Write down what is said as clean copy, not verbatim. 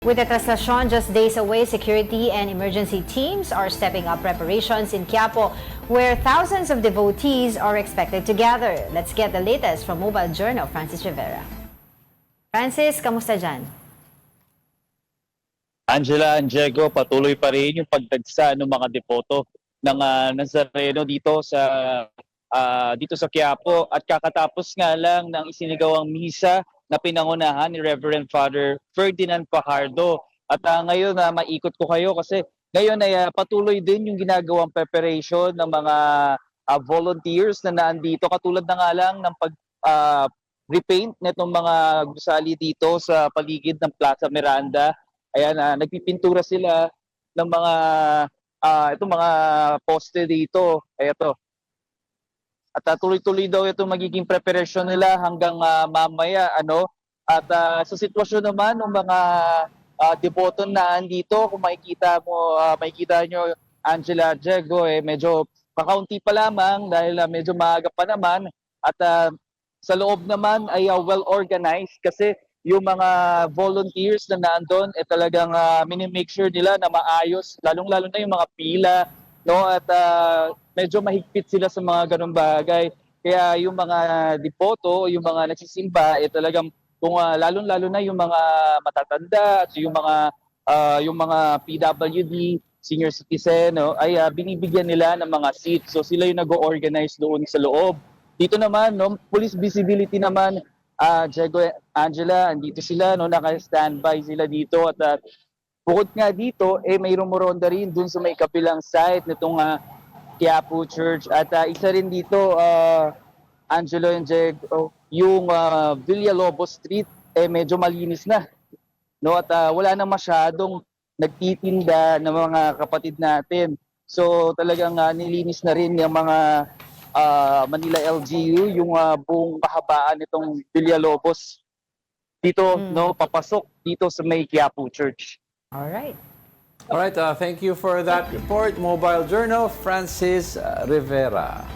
With the traslasyon just days away, security and emergency teams are stepping up preparations in Quiapo, where thousands of devotees are expected to gather. Let's get the latest from Mobile Journal, Francis Rivera. Francis, kamusta dyan? Angela and Diego, patuloy pa rin yung pagdagsa ng mga depoto ng Nazareno dito sa Quiapo, at kakatapos nga lang ng isinagawang misa na pinangunahan ni Reverend Father Ferdinand Fajardo. At ngayon maikot ko kayo kasi ngayon ay patuloy din yung ginagawang preparation ng mga volunteers na naandito, katulad na nga lang ng repaint nitong mga gusali dito sa paligid ng Plaza Miranda. Ayan, nagpipintura sila ng itong mga poste dito. Ito. At tuloy-tuloy daw itong magiging preparation nila hanggang mamaya. At sa sitwasyon naman ng mga deboto na andito, kung makikita nyo, Angela, Diego, medyo kakaunti pa lamang dahil medyo maaga pa naman. At sa loob naman ay well-organized kasi yung mga volunteers na naandun talagang minimake sure nila na maayos, lalong-lalo na yung mga pila, no? At medyo mahigpit sila sa mga ganung bagay. Kaya yung mga depoto, yung mga nagsisimba, talagang kung lalong-lalo na yung mga matatanda at yung mga PWD, senior citizen, no, ay binibigyan nila ng mga seats. So sila yung nag-organize doon sa loob. Dito naman, no, police visibility naman, Diego, Angela, andito sila, no, naka-standby sila dito. At bukod nga dito, may rumoronda rin dun sa may kapilang site nitong Quiapo Church. At isa rin dito, Angelo and Diego, yung Villalobos Street, medyo malinis na. No? At wala na masyadong nagtitinda ng mga kapatid natin. So talagang nilinis na rin yung mga Manila LGU, yung buong kahabaan nitong Villalobos dito, no, papasok dito sa may Quiapo Church. Alright. Alright, thank you for that report. Mobile Journal, Francis Rivera.